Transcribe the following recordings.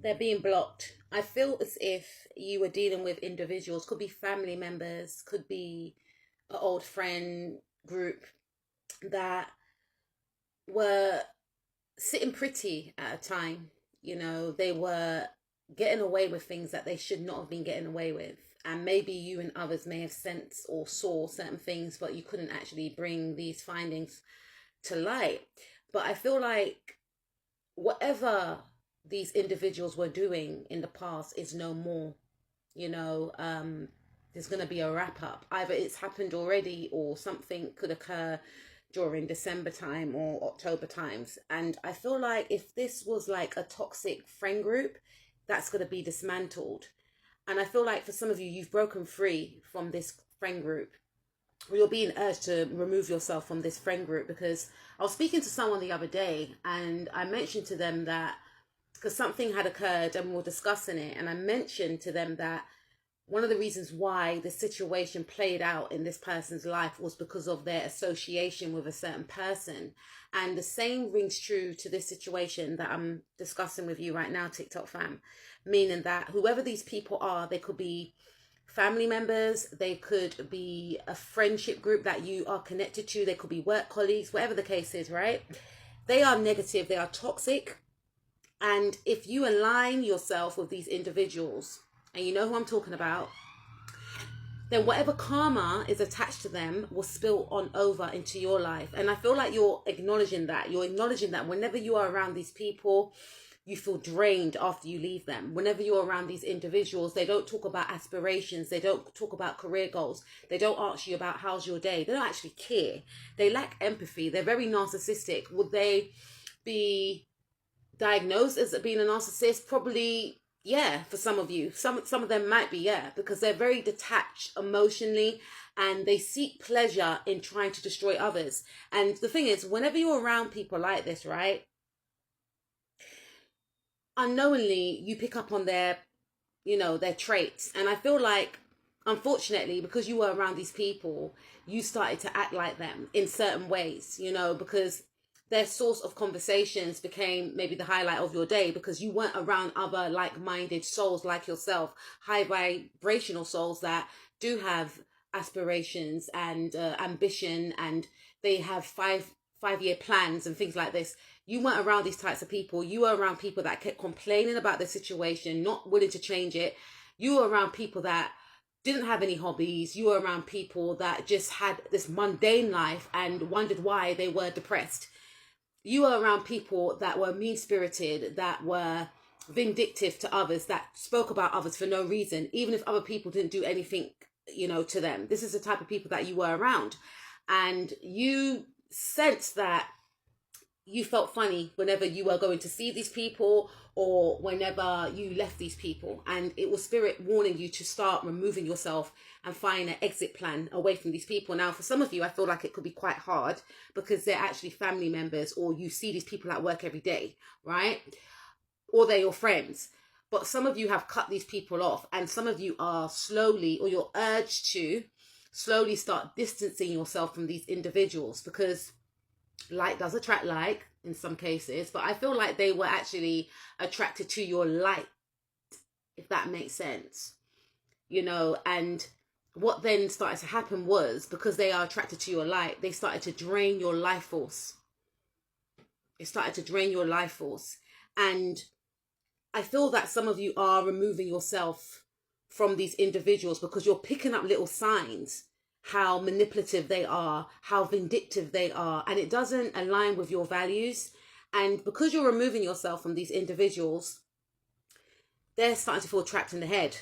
They're being blocked. I feel as if you were dealing with individuals, could be family members, could be an old friend group that were sitting pretty at a time. You know, they were getting away with things that they should not have been getting away with. And maybe you and others may have sensed or saw certain things, but you couldn't actually bring these findings to light. But I feel like whatever these individuals were doing in the past is no more. You know, there's going to be a wrap up. Either it's happened already or something could occur during December time or October times. And I feel like if this was like a toxic friend group, that's going to be dismantled. And I feel like for some of you, you've broken free from this friend group. You're being urged to remove yourself from this friend group, because I was speaking to someone the other day and I mentioned to them that, because something had occurred and we were discussing it, and I mentioned to them that one of the reasons why the situation played out in this person's life was because of their association with a certain person. And the same rings true to this situation that I'm discussing with you right now, TikTok fam. Meaning that whoever these people are, they could be family members, they could be a friendship group that you are connected to, they could be work colleagues, whatever the case is, right? They are negative, they are toxic. And if you align yourself with these individuals, and you know who I'm talking about, then whatever karma is attached to them will spill on over into your life. And I feel like you're acknowledging that. You're acknowledging that whenever you are around these people, you feel drained after you leave them. Whenever you're around these individuals, they don't talk about aspirations. They don't talk about career goals. They don't ask you about how's your day. They don't actually care. They lack empathy. They're very narcissistic. Would they be diagnosed as being a narcissist? Probably, yeah, for some of you. Some of them might be, yeah, because they're very detached emotionally and they seek pleasure in trying to destroy others. And the thing is, whenever you're around people like this, right, unknowingly you pick up on their, you know, their traits. And I feel like, unfortunately, because you were around these people, you started to act like them in certain ways, you know, because their source of conversations became maybe the highlight of your day, because you weren't around other like-minded souls like yourself, high vibrational souls that do have aspirations and ambition, and they have five-year plans and things like this. You weren't around these types of people. You were around people that kept complaining about the situation, not willing to change it. You were around people that didn't have any hobbies. You were around people that just had this mundane life and wondered why they were depressed. You were around people that were mean-spirited, that were vindictive to others, that spoke about others for no reason, even if other people didn't do anything, you know, to them. This is the type of people that you were around. And you sensed that you felt funny whenever you were going to see these people or whenever you left these people. And it was spirit warning you to start removing yourself and find an exit plan away from these people. Now, for some of you, I feel like it could be quite hard because they're actually family members, or you see these people at work every day, right? Or they're your friends. But some of you have cut these people off, and some of you are slowly, or you're urged to slowly start distancing yourself from these individuals, because like does attract like in some cases, but I feel like they were actually attracted to your light, if that makes sense, you know. And what then started to happen was, because they are attracted to your light, they started to drain your life force. It started to drain your life force. And I feel that some of you are removing yourself from these individuals because you're picking up little signs, how manipulative they are, how vindictive they are, and it doesn't align with your values. And because you're removing yourself from these individuals, they're starting to feel trapped in the head.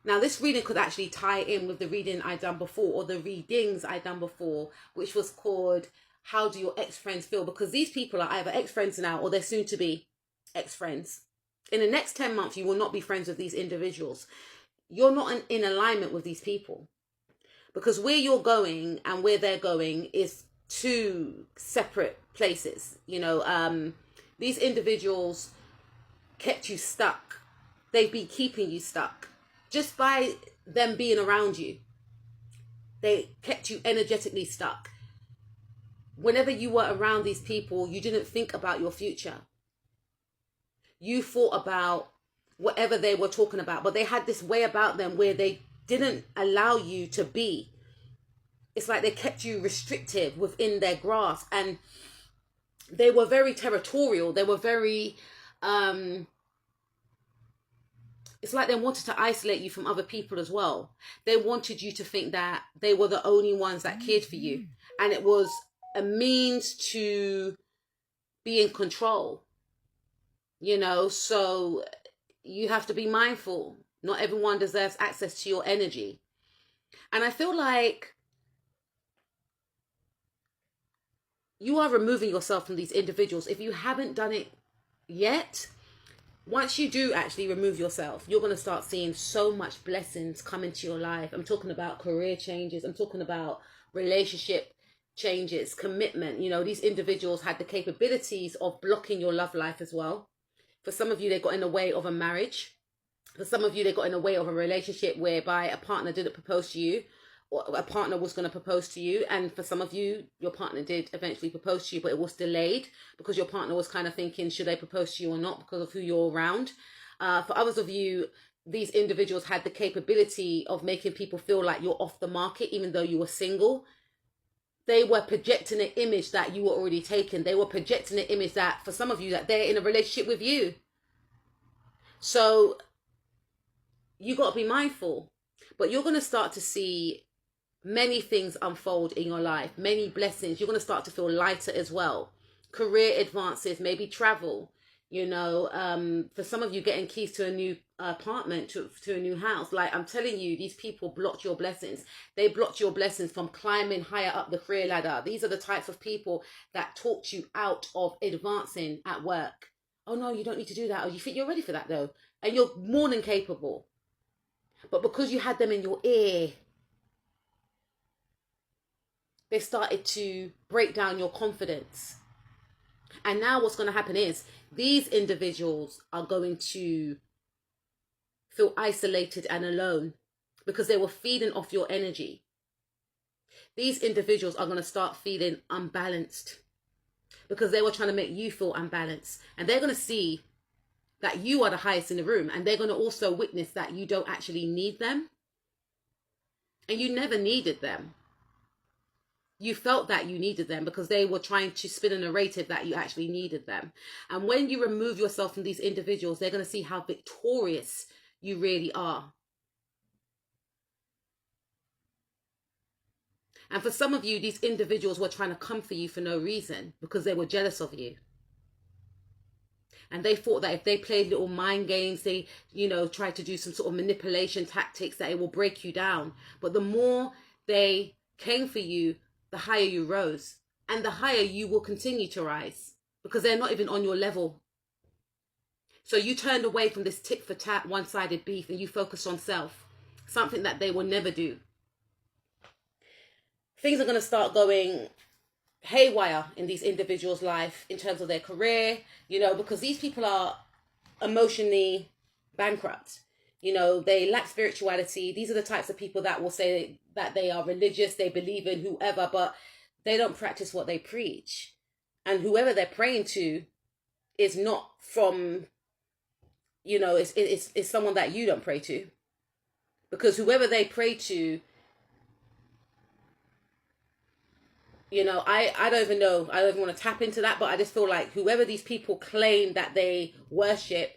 Now, this reading could actually tie in with the reading I done before, or the readings I done before, which was called How Do Your Ex-Friends Feel? Because these people are either ex-friends now or they're soon to be ex-friends. In the next 10 months, you will not be friends with these individuals. You're not in alignment with these people. Because where you're going and where they're going is two separate places. You know, these individuals kept you stuck. They've been keeping you stuck. Just by them being around you, they kept you energetically stuck. Whenever you were around these people, you didn't think about your future. You thought about whatever they were talking about, but they had this way about them where they didn't allow you to be. It's like they kept you restrictive within their grasp, and they were very territorial. They were very, it's like they wanted to isolate you from other people as well. They wanted you to think that they were the only ones that cared for you. And it was a means to be in control, you know. So you have to be mindful. Not everyone deserves access to your energy. And I feel like you are removing yourself from these individuals. If you haven't done it yet, once you do actually remove yourself, you're going to start seeing so much blessings come into your life. I'm talking about career changes. I'm talking about relationship changes, commitment. You know, these individuals had the capabilities of blocking your love life as well. For some of you, they got in the way of a marriage. For some of you, they got in the way of a relationship whereby a partner didn't propose to you, or a partner was going to propose to you. And for some of you, your partner did eventually propose to you, but it was delayed because your partner was kind of thinking, should they propose to you or not, because of who you're around. For others of you, these individuals had the capability of making people feel like you're off the market, even though you were single. They were projecting an image that you were already taken. They were projecting an image that, for some of you, that they're in a relationship with you. So you got to be mindful. But you're going to start to see many things unfold in your life, many blessings. You're going to start to feel lighter as well. Career advances, maybe travel, you know, for some of you getting keys to a new apartment, to a new house. Like I'm telling you, these people blocked your blessings. They blocked your blessings from climbing higher up the career ladder. These are the types of people that talked you out of advancing at work. Oh no, you don't need to do that. Oh, you think you're ready for that though? And you're more than capable. But because you had them in your ear, they started to break down your confidence. And now what's going to happen is these individuals are going to feel isolated and alone because they were feeding off your energy. These individuals are going to start feeling unbalanced because they were trying to make you feel unbalanced. And they're going to see that you are the highest in the room. And they're going to also witness that you don't actually need them. And you never needed them. You felt that you needed them because they were trying to spin a narrative that you actually needed them. And when you remove yourself from these individuals, they're going to see how victorious you really are. And for some of you, these individuals were trying to come for you for no reason because they were jealous of you. And they thought that if they played little mind games, they, you know, tried to do some sort of manipulation tactics, that it will break you down. But the more they came for you, the higher you rose, and the higher you will continue to rise because they're not even on your level. So you turned away from this tit for tat, one-sided beef, and you focused on self, something that they will never do. Things are going to start going haywire in these individuals' life in terms of their career, you know, because these people are emotionally bankrupt. You know, they lack spirituality. These are the types of people that will say that they are religious, they believe in whoever, but they don't practice what they preach. And whoever they're praying to is not from, you know, it's someone that you don't pray to. Because whoever they pray to, you know, I don't even know. I don't even want to tap into that, but I just feel like whoever these people claim that they worship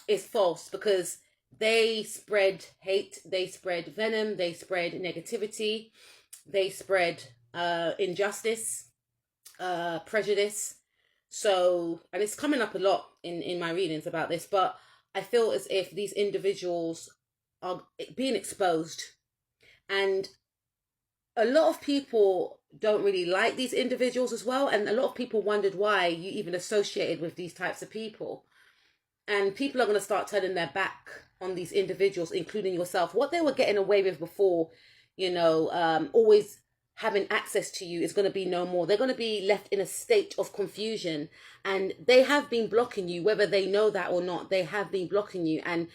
is false because they spread hate, they spread venom, they spread negativity, they spread injustice, prejudice. So, and it's coming up a lot in my readings about this, but I feel as if these individuals are being exposed. And a lot of people don't really like these individuals as well. And a lot of people wondered why you even associated with these types of people. And people are going to start turning their back on these individuals, including yourself. What they were getting away with before, you know, always having access to you is going to be no more. They're going to be left in a state of confusion. And they have been blocking you, whether they know that or not. They have been blocking you. And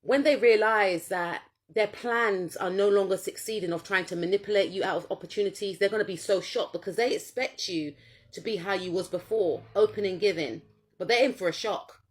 when they realize that their plans are no longer succeeding of trying to manipulate you out of opportunities, they're going to be so shocked because they expect you to be how you was before, open and giving. But they're in for a shock.